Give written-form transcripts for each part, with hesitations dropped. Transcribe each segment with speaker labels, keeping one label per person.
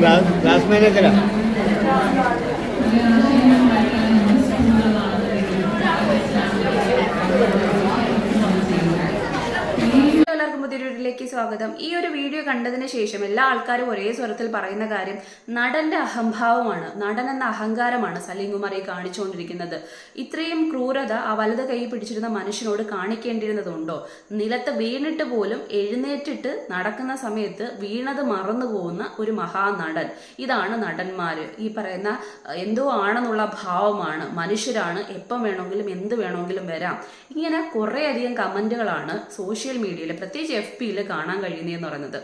Speaker 1: Class മാനേജരാ.
Speaker 2: എല്ലാവർക്കും പുതിയൊരു വീഡിയോയിലേക്ക് സ്വാഗതം. ഈ ഒരു വീഡിയോ കണ്ടതിന് ശേഷം എല്ലാ ആൾക്കാരും ഒരേ സ്വരത്തിൽ പറയുന്ന കാര്യം നടന്റെ അഹംഭാവമാണ്, നടൻ എന്ന അഹങ്കാരമാണ് സലീം കുമാർ ഈ കാണിച്ചുകൊണ്ടിരിക്കുന്നത്. ഇത്രയും ക്രൂരത ആ വലത് കൈ പിടിച്ചിരുന്ന മനുഷ്യനോട് കാണിക്കേണ്ടിയിരുന്നതുണ്ടോ? നിലത്ത് വീണിട്ട് പോലും എഴുന്നേറ്റിട്ട് നടക്കുന്ന സമയത്ത് വീണത് മറന്നു പോകുന്ന ഒരു മഹാനടൻ. ഇതാണ് നടന്മാര്. ഈ പറയുന്ന എന്തോ ആണെന്നുള്ള ഭാവമാണ്, മനുഷ്യരാണ്, എപ്പം വേണമെങ്കിലും എന്ത് വേണമെങ്കിലും വരാം. ഇങ്ങനെ കുറേയധികം കമന്റുകളാണ് സോഷ്യൽ മീഡിയയിൽ പ്രത്യേകിച്ച് FB കാണാൻ കഴിയുന്നതെന്ന് പറയുന്നത്.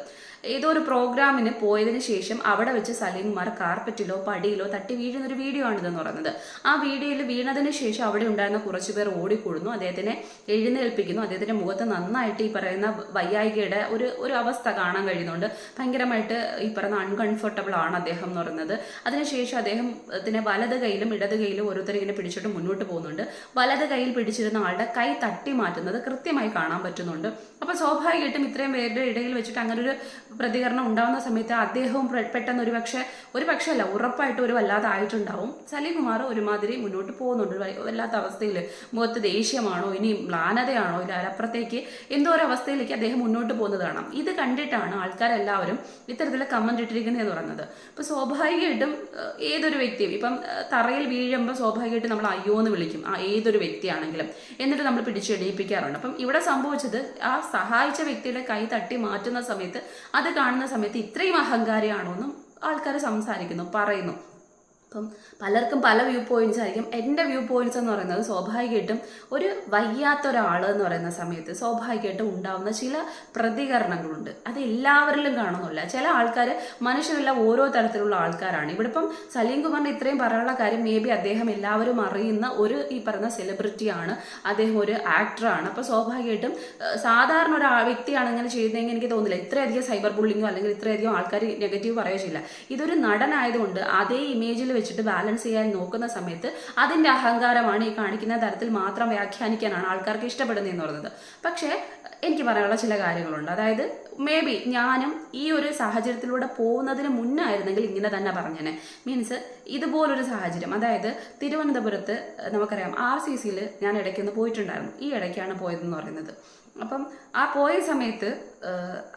Speaker 2: ഏതോ ഒരു പ്രോഗ്രാമിന് പോയതിനു ശേഷം അവിടെ വെച്ച് സലീം കുമാർ കാർപ്പറ്റിലോ പടിയിലോ തട്ടി വീഴുന്ന ഒരു വീഡിയോ ആണിതെന്ന് പറയുന്നത്. ആ വീഡിയോയിൽ വീണതിന് ശേഷം അവിടെ ഉണ്ടായിരുന്ന കുറച്ചുപേർ ഓടിക്കൂടുന്നു, അദ്ദേഹത്തിനെ എഴുന്നേൽപ്പിക്കുന്നു. അദ്ദേഹത്തിന്റെ മുഖത്ത് നന്നായിട്ട് ഈ പറയുന്ന വയ്യായികയുടെ ഒരു അവസ്ഥ കാണാൻ കഴിയുന്നുണ്ട്. ഭയങ്കരമായിട്ട് ഈ പറയുന്ന അൺകംഫർട്ടബിൾ ആണ് അദ്ദേഹം എന്ന് പറയുന്നത്. അതിനുശേഷം അദ്ദേഹത്തിന് വലത് കൈയിലും ഇടത് കൈയിലും ഓരോരുത്തർ ഇങ്ങനെ പിടിച്ചിട്ട് മുന്നോട്ട് പോകുന്നുണ്ട്. വലത് കൈയിൽ പിടിച്ചിരുന്ന ആളുടെ കൈ തട്ടി മാറ്റുന്നത് കൃത്യമായി കാണാൻ പറ്റുന്നുണ്ട്. അപ്പൊ സ്വാഭാവികമായിട്ടും ഇത്രയും പേരുടെ ഇടയിൽ വെച്ചിട്ട് അങ്ങനെ ഒരു പ്രതികരണം ഉണ്ടാവുന്ന സമയത്ത് അദ്ദേഹവും പെട്ടെന്ന് ഒരു പക്ഷേ അല്ല, ഉറപ്പായിട്ട് ഒരു വല്ലാതെ ആയിട്ടുണ്ടാവും. സലീം കുമാർ ഒരുമാതിരി മുന്നോട്ട് പോകുന്നുണ്ട് വല്ലാത്ത അവസ്ഥയിൽ. മുഖത്ത് ദേഷ്യമാണോ ഇനി മ്ലാനതയാണോ ഇല്ല അപ്പുറത്തേക്ക് എന്തോ ഒരു അവസ്ഥയിലേക്ക് അദ്ദേഹം മുന്നോട്ട് പോകുന്നത് കാണാം. ഇത് കണ്ടിട്ടാണ് ആൾക്കാരെല്ലാവരും ഇത്തരത്തിലുള്ള കമന്റ് ഇട്ടിരിക്കുന്നതെന്ന് പറയുന്നത്. ഇപ്പൊ സ്വാഭാവികമായിട്ടും ഏതൊരു വ്യക്തിയും ഇപ്പം തറയിൽ വീഴുമ്പോൾ സ്വാഭാവികമായിട്ടും നമ്മൾ അയ്യോ എന്ന് വിളിക്കും, ഏതൊരു വ്യക്തിയാണെങ്കിലും. എന്നിട്ട് നമ്മൾ പിടിച്ചെണീപ്പിക്കാറുണ്ട്. അപ്പം ഇവിടെ സംഭവിച്ചത് ആ സഹായിച്ച വ്യക്തിയുടെ കൈ തട്ടി മാറ്റുന്ന സമയത്ത് അത് കാണുന്ന സമയത്ത് ഇത്രയും അഹങ്കാരിയാണോ എന്നും ആൾക്കാർ സംസാരിക്കുന്നു, പറയുന്നു. അപ്പം പലർക്കും പല വ്യൂ പോയിന്റ്സ് ആയിരിക്കും. എൻ്റെ വ്യൂ പോയിന്റ്സ് എന്ന് പറയുന്നത് സ്വാഭാവികമായിട്ടും ഒരു വയ്യാത്ത ഒരാൾ എന്ന് പറയുന്ന സമയത്ത് സ്വാഭാവികമായിട്ടും ഉണ്ടാവുന്ന ചില പ്രതികരണങ്ങളുണ്ട്. അത് എല്ലാവരിലും കാണുന്നില്ല. ചില ആൾക്കാർ, മനുഷ്യരെല്ലാം ഓരോ തരത്തിലുള്ള ആൾക്കാരാണ്. ഇവിടെ ഇപ്പം സലീം കുമാറിന് ഇത്രയും പറയാനുള്ള കാര്യം മേ ബി അദ്ദേഹം എല്ലാവരും അറിയുന്ന ഒരു ഈ പറയുന്ന സെലിബ്രിറ്റിയാണ്, അദ്ദേഹം ഒരു ആക്ടറാണ്. അപ്പോൾ സ്വാഭാവികമായിട്ടും സാധാരണ ഒരു വ്യക്തിയാണ് ഇങ്ങനെ ചെയ്യുന്നതെങ്കിൽ എനിക്ക് തോന്നുന്നില്ല ഇത്രയധികം സൈബർ ബുള്ളിങ്ങോ അല്ലെങ്കിൽ ഇത്രയധികം ആൾക്കാർ നെഗറ്റീവ് പറയുകയില്ല. ഇതൊരു നടനായതുകൊണ്ട് അതേ ഇമേജിൽ വെച്ചിട്ട് ബാലൻസ് ചെയ്യാൻ നോക്കുന്ന സമയത്ത് അതിന്റെ അഹങ്കാരമാണ് ഈ കാണിക്കുന്ന തരത്തിൽ മാത്രം വ്യാഖ്യാനിക്കാനാണ് ആൾക്കാർക്ക് ഇഷ്ടപ്പെടുന്നതെന്ന് പറയുന്നത്. പക്ഷേ എനിക്ക് പറയാനുള്ള ചില കാര്യങ്ങളുണ്ട്. അതായത് മേ ബി ഞാനും ഈ ഒരു സാഹചര്യത്തിലൂടെ പോകുന്നതിന് മുന്നായിരുന്നെങ്കിൽ ഇങ്ങനെ തന്നെ പറഞ്ഞേനെ. മീൻസ് ഇതുപോലൊരു സാഹചര്യം, അതായത് തിരുവനന്തപുരത്ത് നമുക്കറിയാം RCCയിൽ ഞാൻ ഇടയ്ക്കൊന്ന് പോയിട്ടുണ്ടായിരുന്നു. ഈ ഇടയ്ക്കാണ് പോയതെന്ന് പറയുന്നത്. അപ്പം ആ പോയ സമയത്ത്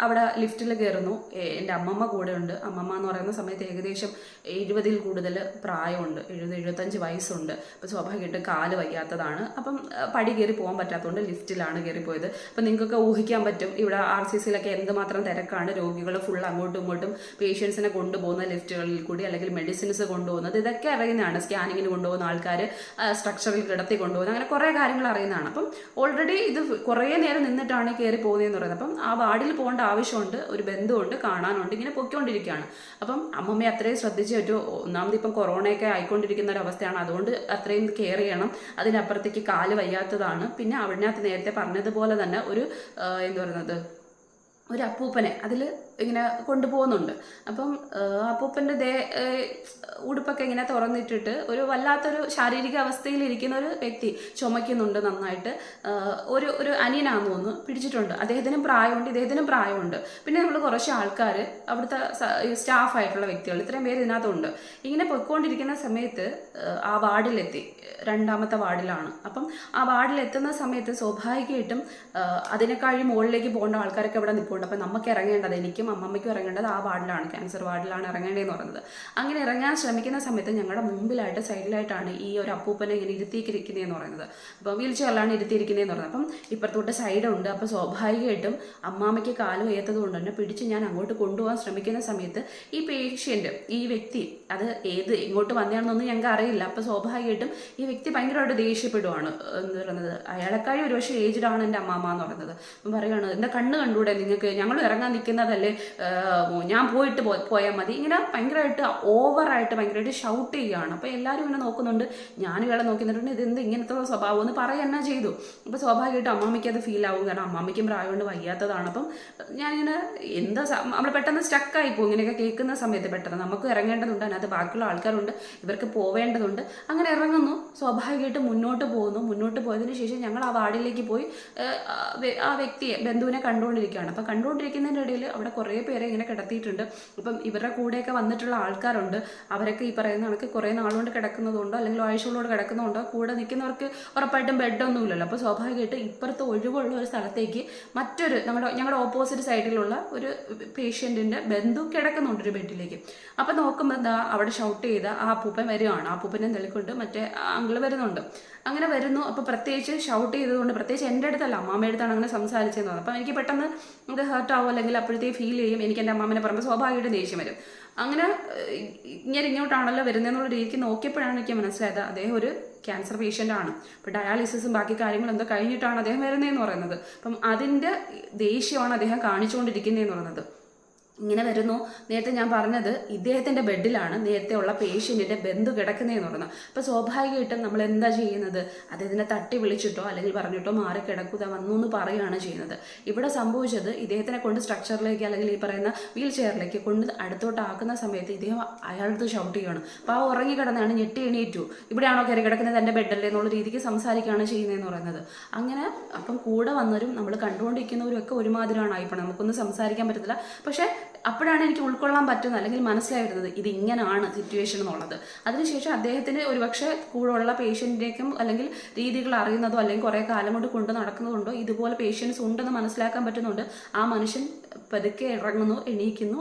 Speaker 2: അവിടെ ലിഫ്റ്റിൽ കയറുന്നു. എൻ്റെ അമ്മമ്മ കൂടെ ഉണ്ട്. അമ്മമ്മ എന്ന് പറയുന്ന സമയത്ത് ഏകദേശം 70-ൽ കൂടുതൽ പ്രായമുണ്ട്, 70-75 വയസ്സുണ്ട്. അപ്പോൾ സ്വാഭാവികമായിട്ട് കാല് വയ്യാത്തതാണ്. അപ്പം പടി കയറി പോകാൻ പറ്റാത്തതുകൊണ്ട് ലിഫ്റ്റിലാണ് കയറിപ്പോയത്. അപ്പം നിങ്ങൾക്കൊക്കെ ഊഹിക്കാൻ പറ്റും ഇവിടെ RCCയിലൊക്കെ എന്തുമാത്രം തിരക്കാണ്. രോഗികൾ ഫുൾ അങ്ങോട്ടും ഇങ്ങോട്ടും പേഷ്യൻസിനെ കൊണ്ടുപോകുന്ന ലിഫ്റ്റുകളിൽ കൂടി, അല്ലെങ്കിൽ മെഡിസിൻസ് കൊണ്ടുപോകുന്നത്, ഇതൊക്കെ അറിയുന്നതാണ്. സ്കാനിങ്ങിന് കൊണ്ടുപോകുന്ന ആൾക്കാർ, സ്ട്രക്ചറിൽ കിടത്തി കൊണ്ടുപോകുന്നത്, അങ്ങനെ കുറേ കാര്യങ്ങൾ അറിയുന്നതാണ്. അപ്പം ഓൾറെഡി ഇത് കുറേ നേരം നിന്നിട്ടാണ് കയറി പോകുന്നതെന്ന് പറയുന്നത്. അപ്പം ആ വാർഡിൽ പോകേണ്ട ആവശ്യമുണ്ട്, ഒരു ബന്ധുവുണ്ട്, കാണാനുണ്ട്, ഇങ്ങനെ പൊയ്ക്കൊണ്ടിരിക്കുകയാണ്. അപ്പം അമ്മമ്മയെ അത്രയും ശ്രദ്ധിച്ച് ഒന്നാമത് ഇപ്പം കൊറോണയൊക്കെ ആയിക്കൊണ്ടിരിക്കുന്ന ഒരു അവസ്ഥയാണ്, അതുകൊണ്ട് അത്രയും കെയർ ചെയ്യണം. അതിനപ്പുറത്തേക്ക് കാല് വയ്യാത്തതാണ്. പിന്നെ അവിടനകത്ത് നേരത്തെ പറഞ്ഞതുപോലെ തന്നെ എന്താ പറയുന്നത്, ഒരു അപ്പൂപ്പനെ അതിൽ ഇങ്ങനെ കൊണ്ടുപോകുന്നുണ്ട്. അപ്പം അപ്പൂപ്പൻ്റെ ഉടുപ്പൊക്കെ ഇങ്ങനെ തുറന്നിട്ടിട്ട് ഒരു വല്ലാത്തൊരു ശാരീരിക അവസ്ഥയിൽ ഇരിക്കുന്ന ഒരു വ്യക്തി ചുമയ്ക്കുന്നുണ്ട് നന്നായിട്ട്. ഒരു അനിയനാന്ന് തോന്നുന്നു പിടിച്ചിട്ടുണ്ട്. അദ്ദേഹത്തിനും പ്രായമുണ്ട്, ഇദ്ദേഹത്തിനും പ്രായമുണ്ട്. പിന്നെ നമ്മൾ കുറച്ച് ആൾക്കാർ, അവിടുത്തെ സ്റ്റാഫായിട്ടുള്ള വ്യക്തികൾ, ഇത്രയും പേര് ഇതിനകത്തുണ്ട്. ഇങ്ങനെ പൊയ്ക്കൊണ്ടിരിക്കുന്ന സമയത്ത് ആ വാർഡിലെത്തി, 2ാമത്തെ വാർഡിലാണ്. അപ്പം ആ വാർഡിലെത്തുന്ന സമയത്ത് സ്വാഭാവികമായിട്ടും അതിനേക്കാളും മുകളിലേക്ക് പോകേണ്ട ആൾക്കാരൊക്കെ ഇവിടെ നിൽപ്പുണ്ട്. അപ്പം നമുക്ക് ഇറങ്ങേണ്ടത്, എനിക്കും അമ്മമ്മയ്ക്കും ഇറങ്ങേണ്ടത് ആ വാർഡിലാണ്, ക്യാൻസർ വാർഡിലാണ് ഇറങ്ങേണ്ടതെന്ന് പറയുന്നത്. അങ്ങനെ ഇറങ്ങാൻ ശ്രമിക്കുന്ന സമയത്ത് ഞങ്ങളുടെ മുമ്പിലായിട്ട് സൈഡിലായിട്ടാണ് ഈ ഒരു അപ്പൂപ്പനെ ഇങ്ങനെ ഇരുത്തിയിരിക്കുന്നതെന്ന് പറയുന്നത്. അപ്പോൾ വീൽ ചെയറിലാണ് ഇരുത്തിയിരിക്കുന്നതെന്ന് പറയുന്നത്. അപ്പം ഇപ്പുറത്തോട്ട് സൈഡുണ്ട്. അപ്പോൾ സ്വാഭാവികമായിട്ടും അമ്മാമ്മയ്ക്ക് കാല് വയ്യാത്തത് കൊണ്ട് തന്നെ പിടിച്ച് ഞാൻ അങ്ങോട്ട് കൊണ്ടുപോകാൻ ശ്രമിക്കുന്ന സമയത്ത് ഈ പേഷ്യൻ്റ്, ഈ വ്യക്തി, അത് ഇങ്ങോട്ട് വന്നതാണെന്നൊന്നും ഞങ്ങൾക്ക് അറിയില്ല. അപ്പോൾ സ്വാഭാവികമായിട്ടും ഈ വ്യക്തി ഭയങ്കരമായിട്ട് ദേഷ്യപ്പെടുവാണ്. എന്ന് പറയുന്നത് അയാളെക്കാളും ഒരു പക്ഷേ ഏജ്ഡ് ആണ് എൻ്റെ അമ്മാമ്മ എന്ന് പറയുന്നത്. അപ്പം പറയുകയാണ്, എൻ്റെ കണ്ണ് കണ്ടൂടെ നിങ്ങൾക്ക്, ഞങ്ങൾ ഇറങ്ങാൻ നിൽക്കുന്നതല്ലേ, ഞാൻ പോയാൽ മതി. ഇങ്ങനെ ഭയങ്കരമായിട്ട് ഓവറായിട്ട് ഭയങ്കരമായിട്ട് ഷൗട്ട് ചെയ്യുകയാണ്. അപ്പോൾ എല്ലാവരും ഇങ്ങനെ നോക്കുന്നുണ്ട്. ഞാൻ ഇയാളെ നോക്കി നിന്നിട്ടുണ്ട്, ഇതെന്ത് ഇങ്ങനത്തെ സ്വഭാവം എന്ന് പറയുക തന്നെ ചെയ്തു. അപ്പോൾ സ്വാഭാവികമായിട്ടും അമ്മാമ്മയ്ക്ക് അത് ഫീൽ ആവും, കാരണം അമ്മാമ്മയ്ക്കും പ്രായമുണ്ട്, വയ്യാത്തതാണ്. അപ്പം ഞാനിങ്ങനെ നമ്മൾ പെട്ടെന്ന് സ്റ്റക്കായി പോകും ഇങ്ങനെയൊക്കെ കേൾക്കുന്ന സമയത്ത്. പെട്ടെന്ന് നമുക്ക് ഇറങ്ങേണ്ടതുണ്ട്, അതിനകത്ത് ബാക്കിയുള്ള ആൾക്കാരുണ്ട്, ഇവർക്ക് പോവേണ്ടതുണ്ട്. അങ്ങനെ ഇറങ്ങുന്നു. സ്വാഭാവികമായിട്ട് മുന്നോട്ട് പോകുന്നു. മുന്നോട്ട് പോയതിനു ശേഷം ഞങ്ങൾ ആ വാർഡിലേക്ക് പോയി ആ വ്യക്തിയെ, ബന്ധുവിനെ കണ്ടുകൊണ്ടിരിക്കുകയാണ്. അപ്പം കണ്ടുകൊണ്ടിരിക്കുന്നതിൻ്റെ ഇടയിൽ അവിടെ കുറേ പേരെ ഇങ്ങനെ കിടത്തിയിട്ടുണ്ട്. അപ്പം ഇവരുടെ കൂടെയൊക്കെ വന്നിട്ടുള്ള ആൾക്കാരുണ്ട്. അവരൊക്കെ ഈ പറയുന്ന കണക്ക് കുറേ നാളുകൊണ്ട് കിടക്കുന്നതുകൊണ്ടോ അല്ലെങ്കിൽ ആഴ്ചകളോട് കിടക്കുന്നതുകൊണ്ടോ കൂടെ നിൽക്കുന്നവർക്ക് ഉറപ്പായിട്ടും ബെഡൊന്നുമില്ലല്ലോ. അപ്പോൾ സ്വാഭാവികമായിട്ട് ഇപ്പുറത്ത് ഒഴിവുള്ള ഒരു സ്ഥലത്തേക്ക് മറ്റൊരു ഞങ്ങളുടെ ഓപ്പോസിറ്റ് സൈഡിലുള്ള ഒരു പേഷ്യൻറ്റിൻ്റെ ബന്ധു കിടക്കുന്നുണ്ട് ഒരു ബെഡിലേക്ക്. അപ്പം നോക്കുമ്പോൾ എന്താ അവിടെ ഷൗട്ട് ചെയ്ത ആ അപ്പൂപ്പൻ വരികയാണ്. ആ അപ്പൂപ്പനെ തള്ളിക്കൊണ്ട് മറ്റേ അങ്കിള് വരുന്നുണ്ട്. അങ്ങനെ വരുന്നു. അപ്പോൾ പ്രത്യേകിച്ച് ഷൗട്ട് ചെയ്തതുകൊണ്ട്, പ്രത്യേകിച്ച് എൻ്റെ അടുത്തല്ല അമ്മാമ്മയുടെ അടുത്താണ് അങ്ങനെ സംസാരിച്ചതെന്ന് പറഞ്ഞു. അപ്പം എനിക്ക് പെട്ടെന്ന് ഇത് ഹേർട്ടാവും, അല്ലെങ്കിൽ അപ്പോഴത്തേക്ക് ഫീൽ ചെയ്യും. എനിക്ക് എൻ്റെ അമ്മാമ്മനെ പറയുമ്പോൾ സ്വാഭാവികമായിട്ട് ദേഷ്യം വരും. അങ്ങനെ ഇങ്ങോട്ടാണല്ലോ വരുന്നതെന്നുള്ള രീതിക്ക് നോക്കിയപ്പോഴാണ് എനിക്ക് മനസ്സിലായത് അദ്ദേഹം ഒരു ക്യാൻസർ പേഷ്യൻ്റ് ആണ്. അപ്പോൾ ഡയാലിസിസും ബാക്കി കാര്യങ്ങളും എന്തോ കഴിഞ്ഞിട്ടാണ് അദ്ദേഹം വരുന്നതെന്ന് പറയുന്നത്. അപ്പം അതിൻ്റെ ദേഷ്യമാണ് അദ്ദേഹം കാണിച്ചുകൊണ്ടിരിക്കുന്നതെന്ന് പറയുന്നത്. ഇങ്ങനെ വരുന്നു. നേരത്തെ ഞാൻ പറഞ്ഞത് ഇദ്ദേഹത്തിൻ്റെ ബെഡിലാണ് നേരത്തെ ഉള്ള പേഷ്യൻറ്റിൻ്റെ ബന്ധു കിടക്കുന്നതെന്ന് പറഞ്ഞു. അപ്പോൾ സ്വാഭാവികമായിട്ടും നമ്മൾ എന്താ ചെയ്യുന്നത്? അദ്ദേഹത്തിനെ തട്ടി വിളിച്ചിട്ടോ അല്ലെങ്കിൽ പറഞ്ഞിട്ടോ മാറി കിടക്കുക വന്നു എന്ന് പറയുകയാണ് ചെയ്യുന്നത്. ഇവിടെ സംഭവിച്ചത് ഇദ്ദേഹത്തിനെ കൊണ്ട് സ്ട്രക്ചറിലേക്ക് അല്ലെങ്കിൽ ഈ പറയുന്ന വീൽ ചെയറിലേക്ക് കൊണ്ട് അടുത്തോട്ടാക്കുന്ന സമയത്ത് ഇദ്ദേഹം അയാളടുത്ത് ഷൗട്ട് ചെയ്യുകയാണ്. അപ്പോൾ ആ ഉറങ്ങി കിടന്നാണ് ഞെട്ടി എണീറ്റു. ഇവിടെയാണോ കയറി കിടക്കുന്നത്, എൻ്റെ ബെഡല്ലേ എന്നുള്ള രീതിക്ക് സംസാരിക്കുകയാണ് ചെയ്യുന്നതെന്ന് പറയുന്നത്. അങ്ങനെ അപ്പം കൂടെ വന്നവരും നമ്മൾ കണ്ടുകൊണ്ടിരിക്കുന്നവരും ഒക്കെ ഒരുമാതിരിയാണ് ആയിപ്പോൾ നമുക്കൊന്നും സംസാരിക്കാൻ പറ്റത്തില്ല. പക്ഷേ അപ്പോഴാണ് എനിക്ക് ഉൾക്കൊള്ളാൻ പറ്റുന്നത് അല്ലെങ്കിൽ മനസ്സിലായി വരുന്നത് ഇത് ഇങ്ങനെയാണ് സിറ്റുവേഷൻ എന്നുള്ളത്. അതിനുശേഷം അദ്ദേഹത്തിന് ഒരുപക്ഷെ കൂടെയുള്ള പേഷ്യൻറ്റിനേക്കും അല്ലെങ്കിൽ രീതികൾ അറിയുന്നതോ അല്ലെങ്കിൽ കുറേ കാലം കൊണ്ട് നടക്കുന്നതുകൊണ്ടോ ഇതുപോലെ പേഷ്യൻസ് ഉണ്ടെന്ന് മനസ്സിലാക്കാൻ പറ്റുന്നുണ്ട്. ആ മനുഷ്യൻ പതുക്കെ ഇറങ്ങുന്നു, എണീക്കുന്നു.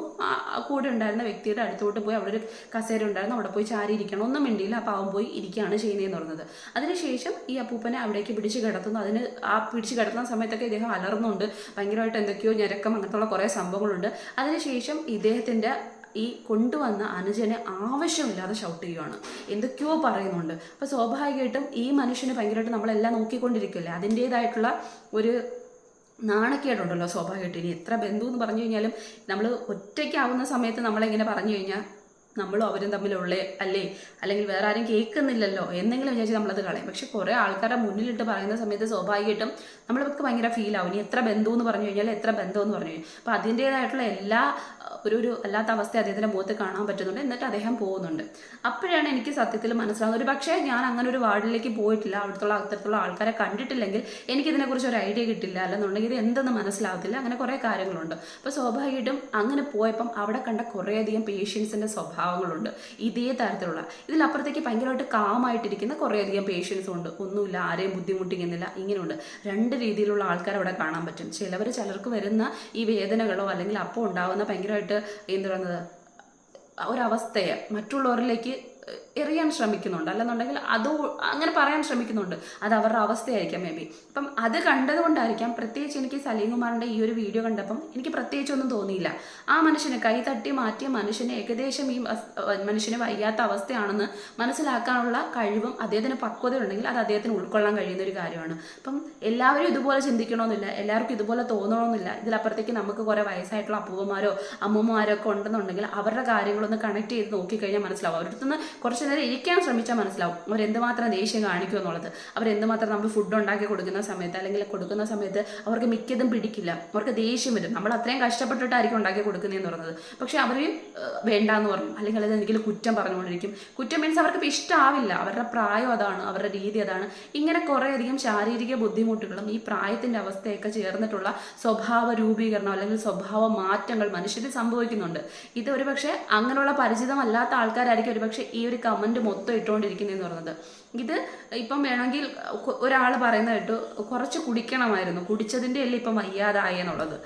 Speaker 2: കൂടെ ഉണ്ടായിരുന്ന വ്യക്തിയുടെ അടുത്തോട്ട് പോയി അവിടെ ഒരു കസേര ഉണ്ടായിരുന്നു, അവിടെ പോയി ചാരി ഇരിക്കണം. ഒന്നും മിണ്ടിയില്ല. ആ പാവം പോയി ഇരിക്കുകയാണ് ചെയ്യുന്നതെന്ന് പറയുന്നത്. അതിനുശേഷം ഈ അപ്പൂപ്പനെ അവിടേക്ക് പിടിച്ച് കിടത്തുന്നു. ആ പിടിച്ച് കിടത്തുന്ന സമയത്തൊക്കെ ഇദ്ദേഹം അലർന്നുണ്ട്. ഭയങ്കരമായിട്ട് എന്തൊക്കെയോ ഞരക്കം അങ്ങനത്തുള്ള കുറേ സംഭവങ്ങളുണ്ട്. അതിനുശേഷം ഇദ്ദേഹത്തിൻ്റെ ഈ കൊണ്ടുവന്ന അനുജനെ ആവശ്യമില്ലാതെ ഷൗട്ട് ചെയ്യുകയാണ്, എന്തൊക്കെയോ പറയുന്നുണ്ട്. അപ്പോൾ സ്വാഭാവികമായിട്ടും ഈ മനുഷ്യന് ഭയങ്കരമായിട്ട് നമ്മളെല്ലാം നോക്കിക്കൊണ്ടിരിക്കില്ലേ, അതിൻ്റേതായിട്ടുള്ള ഒരു നാണക്കേടുണ്ടല്ലോ സ്വാഭാവികമായിട്ട്. ഇനി എത്ര ബന്ധു എന്ന് പറഞ്ഞു കഴിഞ്ഞാലും നമ്മൾ ഒറ്റയ്ക്കാവുന്ന സമയത്ത് നമ്മളെങ്ങനെ പറഞ്ഞു കഴിഞ്ഞാൽ നമ്മളും അവരും തമ്മിലുള്ള അല്ലേ, അല്ലെങ്കിൽ വേറെ ആരും കേൾക്കുന്നില്ലല്ലോ എന്നെങ്കിലും വിചാരിച്ച് നമ്മളത് കളയും. പക്ഷെ കുറേ ആൾക്കാരുടെ മുന്നിലിട്ട് പറയുന്ന സമയത്ത് സ്വാഭാവികമായിട്ടും നമ്മൾക്ക് ഭയങ്കര ഫീൽ ആവും. ഇനി എത്ര ബന്ധു എന്ന് പറഞ്ഞു കഴിഞ്ഞാൽ എത്ര ബന്ധം എന്ന് പറഞ്ഞു കഴിഞ്ഞാൽ അപ്പോൾ അതിൻ്റേതായിട്ടുള്ള എല്ലാ ഒരു അല്ലാത്ത അവസ്ഥ അദ്ദേഹത്തിൻ്റെ മുഖത്ത് കാണാൻ പറ്റുന്നുണ്ട്. എന്നിട്ട് അദ്ദേഹം പോകുന്നുണ്ട്. അപ്പോഴാണ് എനിക്ക് സത്യത്തിൽ മനസ്സിലാകുന്നത്. ഒരു പക്ഷേ ഞാൻ അങ്ങനെ ഒരു വാർഡിലേക്ക് പോയിട്ടില്ല, അവിടുത്തെ അത്തരത്തിലുള്ള ആൾക്കാരെ കണ്ടിട്ടില്ലെങ്കിൽ എനിക്കിതിനെക്കുറിച്ച് ഒരു ഐഡിയ കിട്ടില്ല, അല്ലെന്നുണ്ടെങ്കിൽ ഇത് എന്തെന്ന് മനസ്സിലാകത്തില്ല. അങ്ങനെ കുറേ കാര്യങ്ങളുണ്ട്. അപ്പോൾ സ്വാഭാവികമായിട്ടും അങ്ങനെ പോയപ്പം അവിടെ കണ്ട കുറേയധികം പേഷ്യൻസിൻ്റെ സ്വഭാവങ്ങളുണ്ട് ഇതേ തരത്തിലുള്ള. ഇതിലപ്പുറത്തേക്ക് ഭയങ്കരമായിട്ട് കാമായിട്ടിരിക്കുന്ന കുറേയധികം പേഷ്യൻസും ഉണ്ട്. ഒന്നുമില്ല, ആരെയും ബുദ്ധിമുട്ടിക്കുന്നില്ല. ഇങ്ങനെയുണ്ട്. രണ്ട് രീതിയിലുള്ള ആൾക്കാർ അവിടെ കാണാൻ പറ്റും. ചിലർക്ക് വരുന്ന ഈ വേദനകളോ അല്ലെങ്കിൽ അപ്പോൾ ഉണ്ടാകുന്ന ഭയങ്കരമായിട്ട് എന്ത് പറയുന്നത് ഒരവസ്ഥയെ മറ്റുള്ളവരിലേക്ക് എറിയാൻ ശ്രമിക്കുന്നുണ്ട്, അല്ലെന്നുണ്ടെങ്കിൽ അത് അങ്ങനെ പറയാൻ ശ്രമിക്കുന്നുണ്ട്. അത് അവരുടെ അവസ്ഥയായിരിക്കാം മേ ബി. അപ്പം അത് കണ്ടതുകൊണ്ടായിരിക്കാം പ്രത്യേകിച്ച് എനിക്ക് സലീംകുമാറിൻ്റെ ഈ ഒരു വീഡിയോ കണ്ടപ്പം എനിക്ക് പ്രത്യേകിച്ചൊന്നും തോന്നിയില്ല. ആ മനുഷ്യനെ കൈ തട്ടി മാറ്റിയ മനുഷ്യനെ ഏകദേശം ഈ മനുഷ്യന് വയ്യാത്ത അവസ്ഥയാണെന്ന് മനസ്സിലാക്കാനുള്ള കഴിവും അദ്ദേഹത്തിന് പക്വതയുണ്ടെങ്കിൽ അത് അദ്ദേഹത്തിന് ഉൾക്കൊള്ളാൻ കഴിയുന്ന ഒരു കാര്യമാണ്. അപ്പം എല്ലാവരും ഇതുപോലെ ചിന്തിക്കണമെന്നില്ല, എല്ലാവർക്കും ഇതുപോലെ തോന്നണമെന്നില്ല. ഇതിലപ്പുറത്തേക്ക് നമുക്ക് കുറേ വയസ്സായിട്ടുള്ള അപ്പൂപ്പന്മാരോ അമ്മൂമ്മമാരോ ഒക്കെ ഉണ്ടെന്നുണ്ടെങ്കിൽ അവരുടെ കാര്യങ്ങളൊന്ന് കണക്ട് ചെയ്ത് നോക്കിക്കഴിഞ്ഞാൽ മനസ്സിലാവും. അവരുടെ അടുത്ത് കുറച്ച് നേരം ഇരിക്കാൻ ശ്രമിച്ചാൽ മനസ്സിലാവും അവരെന്തുമാത്രം ദേഷ്യം കാണിക്കും എന്നുള്ളത്. അവരെന്തുമാത്രം നമ്മൾ ഫുഡ് ഉണ്ടാക്കി കൊടുക്കുന്ന സമയത്ത് അല്ലെങ്കിൽ കൊടുക്കുന്ന സമയത്ത് അവർക്ക് മിക്കതും പിടിക്കില്ല, അവർക്ക് ദേഷ്യം വരും. നമ്മൾ അത്രയും കഷ്ടപ്പെട്ടിട്ടായിരിക്കും ഉണ്ടാക്കി കൊടുക്കുന്നതെന്ന് പറയുന്നത്. പക്ഷെ അവർ വേണ്ടാന്ന് പറയും, അല്ലെങ്കിൽ അത് എന്തെങ്കിലും കുറ്റം പറഞ്ഞുകൊണ്ടിരിക്കും. കുറ്റം മീൻസ് അവർക്ക് ഇഷ്ടമാവില്ല, അവരുടെ പ്രായം അതാണ്, അവരുടെ രീതി അതാണ്. ഇങ്ങനെ കുറേയധികം ശാരീരിക ബുദ്ധിമുട്ടുകളും ഈ പ്രായത്തിൻ്റെ അവസ്ഥയൊക്കെ ചേർന്നിട്ടുള്ള സ്വഭാവ രൂപീകരണം അല്ലെങ്കിൽ സ്വഭാവ മാറ്റങ്ങൾ മനുഷ്യരിൽ സംഭവിക്കുന്നുണ്ട്. ഇത് ഒരുപക്ഷെ അങ്ങനെയുള്ള പരിചിതമല്ലാത്ത ആൾക്കാരായിരിക്കും ഒരുപക്ഷെ ഈ ഒരു കമൻറ്റ് മൊത്തം ഇട്ടുകൊണ്ടിരിക്കുന്നതെന്ന് പറയുന്നത്. ഇത് ഇപ്പം വേണമെങ്കിൽ ഒരാൾ പറയുന്ന കേട്ടു കുറച്ച് കുടിക്കണമായിരുന്നു, കുടിച്ചതിൻ്റെ അല്ലേ ഇപ്പം വയ്യാതായെന്നുള്ളത്.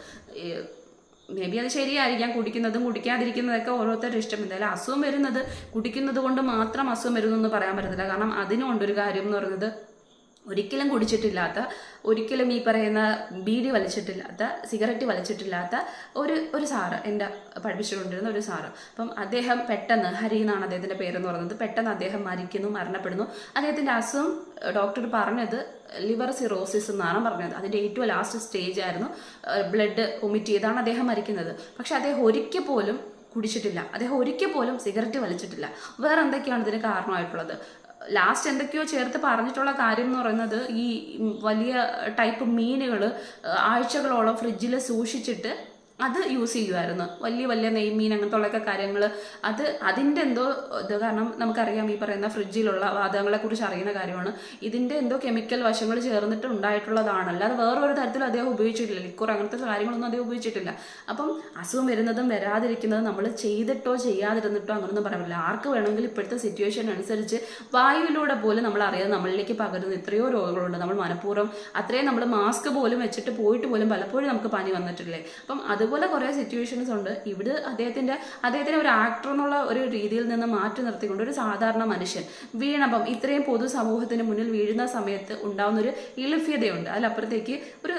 Speaker 2: മേ ബി അത് ശരിയായിരിക്കാം. കുടിക്കുന്നതും കുടിക്കാതിരിക്കുന്നതൊക്കെ ഓരോരുത്തരുടെ ഇഷ്ടം. എന്തായാലും അസുഖം വരുന്നത് കുടിക്കുന്നത് കൊണ്ട് മാത്രം അസുഖം വരുന്നതെന്ന് പറയാൻ പറ്റത്തില്ല. കാരണം അതിനുകൊണ്ടൊരു കാര്യം എന്ന് പറയുന്നത് ഒരിക്കലും കുടിച്ചിട്ടില്ലാത്ത, ഒരിക്കലും ഈ പറയുന്ന ബീഡി വലിച്ചിട്ടില്ലാത്ത, സിഗരറ്റ് വലിച്ചിട്ടില്ലാത്ത ഒരു സാറ്, എൻ്റെ പഠിപ്പിച്ചുകൊണ്ടിരുന്ന ഒരു സാറ്. അപ്പം അദ്ദേഹം പെട്ടെന്ന്, ഹരി എന്നാണ് അദ്ദേഹത്തിൻ്റെ പേരെന്ന് പറയുന്നത്, പെട്ടെന്ന് അദ്ദേഹം മരണപ്പെടുന്നു. അദ്ദേഹത്തിൻ്റെ അസുഖം ഡോക്ടർ പറഞ്ഞത് ലിവർ സിറോസിസ് എന്നാണ് പറഞ്ഞത്. അതിൻ്റെ ഏറ്റവും ലാസ്റ്റ് സ്റ്റേജ് ആയിരുന്നു. ബ്ലഡ് വൊമിറ്റ് ചെയ്താണ് അദ്ദേഹം മരിക്കുന്നത്. പക്ഷെ അദ്ദേഹം ഒരിക്കൽ പോലും കുടിച്ചിട്ടില്ല, അദ്ദേഹം ഒരിക്കൽ പോലും സിഗരറ്റ് വലിച്ചിട്ടില്ല. വേറെ എന്തൊക്കെയാണ് ഇതിന് കാരണമായിട്ടുള്ളത്? ലാസ്റ്റ് എന്തൊക്കെയോ ചേർത്ത് പറഞ്ഞിട്ടുള്ള കാര്യം എന്ന് പറയുന്നത് ഈ വലിയ ടൈപ്പ് മീനുകൾ ആഴ്ചകളോളം ഫ്രിഡ്ജിൽ സൂക്ഷിച്ചിട്ട് അത് യൂസ് ചെയ്യുമായിരുന്നു. വലിയ വലിയ നെയ്മീൻ അങ്ങനത്തെ ഉള്ളൊക്കെ കാര്യങ്ങൾ അതിൻ്റെ എന്തോ ഇത്, കാരണം നമുക്കറിയാം ഈ പറയുന്ന ഫ്രിഡ്ജിലുള്ള വാതകങ്ങളെ കുറിച്ച് അറിയുന്ന കാര്യമാണ്. ഇതിൻ്റെ എന്തോ കെമിക്കൽ വശങ്ങൾ ചേർന്നിട്ട് ഉണ്ടായിട്ടുള്ളതാണ്, അല്ലാതെ വേറൊരു തരത്തിലും അദ്ദേഹം ഉപയോഗിച്ചിട്ടില്ല. ലിക്വർ അങ്ങനത്തെ കാര്യങ്ങളൊന്നും അദ്ദേഹം ഉപയോഗിച്ചിട്ടില്ല. അപ്പം അസുഖം വരുന്നതും വരാതിരിക്കുന്നതും നമ്മൾ ചെയ്തിട്ടോ ചെയ്യാതിരുന്നിട്ടോ അങ്ങനൊന്നും പറയാൻ പറ്റില്ല. ആർക്ക് വേണമെങ്കിലും ഇപ്പോഴത്തെ സിറ്റുവേഷൻ അനുസരിച്ച് വായുവിലൂടെ പോലും നമ്മൾ അറിയാതെ നമ്മളിലേക്ക് പകരുന്ന എത്രയോ രോഗങ്ങളുണ്ട്. നമ്മൾ മനഃപൂർവ്വം അത്രയും നമ്മൾ മാസ്ക് പോലും വെച്ചിട്ട് പോയിട്ട് പോലും പലപ്പോഴും നമുക്ക് പനി വന്നിട്ടില്ലേ. അപ്പം അതുപോലെ കുറേ സിറ്റുവേഷൻസ് ഉണ്ട്. ഇവിടെ അദ്ദേഹത്തിന് ഒരു ആക്ടർ എന്നുള്ള ഒരു രീതിയിൽ നിന്ന് മാറ്റി നിർത്തിക്കൊണ്ട് ഒരു സാധാരണ മനുഷ്യൻ വീണപ്പം ഇത്രയും പൊതുസമൂഹത്തിന് മുന്നിൽ വീഴുന്ന സമയത്ത് ഉണ്ടാകുന്ന ഒരു ഇളിഫ്യതയുണ്ട്. അതിലപ്പുറത്തേക്ക്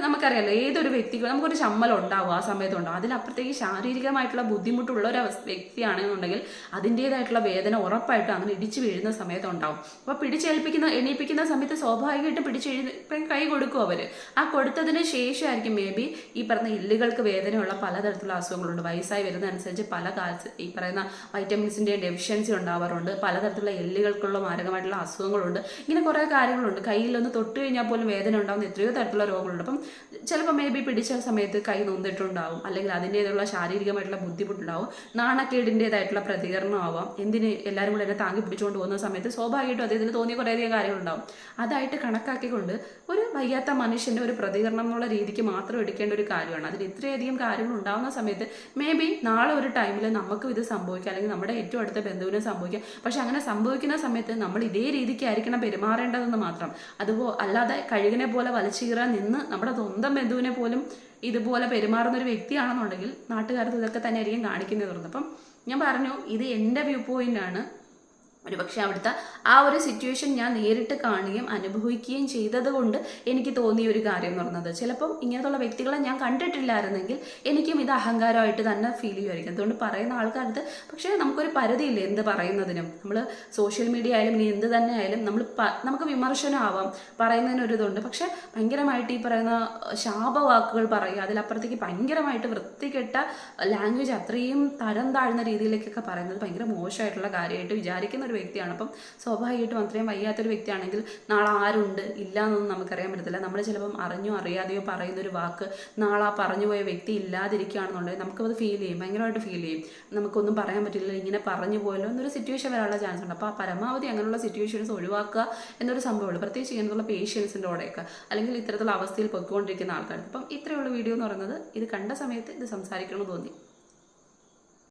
Speaker 2: നമുക്കറിയാലോ, ഏതൊരു വ്യക്തിക്കും നമുക്കൊരു ചമ്മൽ ഉണ്ടാവും, ആ സമയത്ത് ഉണ്ടാവും. അതിലപ്പുറത്തേക്ക് ശാരീരികമായിട്ടുള്ള ബുദ്ധിമുട്ടുള്ള ഒരു വ്യക്തിയാണെന്നുണ്ടെങ്കിൽ അതിൻ്റെതായിട്ടുള്ള വേദന ഉറപ്പായിട്ടും അങ്ങനെ ഇടിച്ചു വീഴുന്ന സമയത്ത് ഉണ്ടാവും. അപ്പോൾ എണീപ്പിക്കുന്ന സമയത്ത് സ്വാഭാവികമായിട്ടും കൈ കൊടുക്കും അവർ. ആ കൊടുത്തതിന് ശേഷമായിരിക്കും മേ ബി ഈ പറഞ്ഞ എല്ലുകൾക്ക് വേദനയുള്ള പലതരത്തിലുള്ള അസുഖങ്ങളുണ്ട്. വയസ്സായി വരുന്നതനുസരിച്ച് പല കാലത്ത് ഈ പറയുന്ന വൈറ്റമിൻസിൻ്റെ ഡെഫിഷ്യൻസി ഉണ്ടാവാറുണ്ട്. പലതരത്തിലുള്ള എല്ലുകൾക്കുള്ള മാരകമായിട്ടുള്ള അസുഖങ്ങളുണ്ട്. ഇങ്ങനെ കുറേ കാര്യങ്ങളുണ്ട്. കയ്യിലൊന്ന് തൊട്ട് കഴിഞ്ഞാൽ പോലും വേദന ഉണ്ടാകുന്ന എത്രയോ തരത്തിലുള്ള രോഗങ്ങളുണ്ട്. അപ്പം ചിലപ്പോൾ മേ ബി പിടിച്ച സമയത്ത് കൈ നൊന്നിട്ടുണ്ടാവും, അല്ലെങ്കിൽ അതിൻ്റേതായുള്ള ശാരീരികമായിട്ടുള്ള ബുദ്ധിമുട്ടുണ്ടാവും, നാണക്കേടിൻ്റെതായിട്ടുള്ള പ്രതികരണമാവാം. എല്ലാവരും കൂടെ എന്നെ താങ്ങി പിടിച്ചുകൊണ്ട് പോകുന്ന സമയത്ത് സ്വാഭാവികമായിട്ടും അദ്ദേഹത്തിന് തോന്നിയ കുറേയധികം കാര്യങ്ങളുണ്ടാവും. അതായിട്ട് കണക്കാക്കിക്കൊണ്ട് ഒരു വയ്യാത്ത മനുഷ്യൻ്റെ ഒരു പ്രതികരണം എന്നുള്ള രീതിക്ക് മാത്രം എടുക്കേണ്ട ഒരു കാര്യമാണ്. അതിൽ ഇത്രയധികം കാര്യങ്ങൾ ഉണ്ടാകുന്ന സമയത്ത് മേ ബി നാളെ ഒരു ടൈമിൽ നമുക്കും ഇത് സംഭവിക്കാം, അല്ലെങ്കിൽ നമ്മുടെ ഏറ്റവും അടുത്ത ബന്ധുവിനും സംഭവിക്കാം. പക്ഷെ അങ്ങനെ സംഭവിക്കുന്ന സമയത്ത് നമ്മൾ ഇതേ രീതിക്കായിരിക്കണം പെരുമാറേണ്ടതെന്ന് മാത്രം. അല്ലാതെ കഴുകിനെ പോലെ വലിച്ചീറാൻ നിന്ന് നമ്മുടെ സ്വന്തം ബന്ധുവിനെ പോലും ഇതുപോലെ പെരുമാറുന്ന ഒരു വ്യക്തിയാണെന്നുണ്ടെങ്കിൽ നാട്ടുകാർക്ക് ഇതൊക്കെ തന്നെ ആയിരിക്കും കാണിക്കുന്നത്. അപ്പം ഞാൻ പറഞ്ഞു, ഇത് എൻ്റെ വ്യൂ പോയിൻ്റാണ്. ഒരു പക്ഷേ അവിടുത്തെ ആ ഒരു സിറ്റുവേഷൻ ഞാൻ നേരിട്ട് കാണുകയും അനുഭവിക്കുകയും ചെയ്തത് കൊണ്ട് എനിക്ക് തോന്നിയ ഒരു കാര്യം എന്ന് പറയുന്നത്, ചിലപ്പം ഇങ്ങനത്തുള്ള വ്യക്തികളെ ഞാൻ കണ്ടിട്ടില്ലായിരുന്നെങ്കിൽ എനിക്കും ഇത് അഹങ്കാരമായിട്ട് തന്നെ ഫീൽ ചെയ്യുമായിരിക്കും. അതുകൊണ്ട് പറയുന്ന ആൾക്കാർക്ക് പക്ഷേ നമുക്കൊരു പരിധിയില്ലേ എന്ത് പറയുന്നതിനും. നമ്മൾ സോഷ്യൽ മീഡിയ ആയാലും ഇനി എന്ത് തന്നെ ആയാലും നമുക്ക് വിമർശനമാവാം, പറയുന്നതിനൊരിതുണ്ട്. പക്ഷെ ഭയങ്കരമായിട്ട് ഈ പറയുന്ന ശാപവാക്കുകൾ പറയുക, അതിലപ്പുറത്തേക്ക് ഭയങ്കരമായിട്ട് വൃത്തികെട്ട ലാംഗ്വേജ് അത്രയും തരം താഴ്ന്ന രീതിയിലേക്കൊക്കെ പറയുന്നത് ഭയങ്കര മോശമായിട്ടുള്ള കാര്യമായിട്ട് വിചാരിക്കുന്ന ഒരു വ്യക്തിയാണ്. അപ്പം സ്വാഭാവികമായിട്ടും അത്രയും വയ്യാത്തൊരു വ്യക്തിയാണെങ്കിൽ നാളെ ആരുണ്ട് ഇല്ല എന്നൊന്നും നമുക്കറിയാൻ പറ്റത്തില്ല. നമ്മൾ ചിലപ്പം അറിഞ്ഞോ അറിയാതെയോ പറയുന്നൊരു വാക്ക് നാളെ ആ പറഞ്ഞു പോയ വ്യക്തി ഇല്ലാതിരിക്കുകയാണെന്നുണ്ടെങ്കിൽ നമുക്കത് ഫീൽ ചെയ്യും, ഭയങ്കരമായിട്ട് ഫീൽ ചെയ്യും. നമുക്കൊന്നും പറയാൻ പറ്റില്ല, ഇങ്ങനെ പറഞ്ഞു പോയല്ലോ എന്നൊരു സിറ്റുവേഷൻ വരാനുള്ള ചാൻസ് ഉണ്ട്. അപ്പോൾ ആ പരമാവധി അങ്ങനെയുള്ള സിറ്റുവേഷൻസ് ഒഴിവാക്കുക എന്നൊരു സംഭവമുള്ളൂ, പ്രത്യേകിച്ച് ഇങ്ങനെയുള്ള പേഷ്യൻസിൻ്റെ കൂടെയൊക്കെ, അല്ലെങ്കിൽ ഇത്തരത്തിലുള്ള അവസ്ഥയിൽ പൊയ്ക്കൊണ്ടിരിക്കുന്ന ആൾക്കാർക്ക്. അപ്പം ഇത്രയുള്ള വീഡിയോ എന്ന് പറയുന്നത് ഇത് കണ്ട സമയത്ത് ഇത് സംസാരിക്കണമെന്ന് തോന്നി.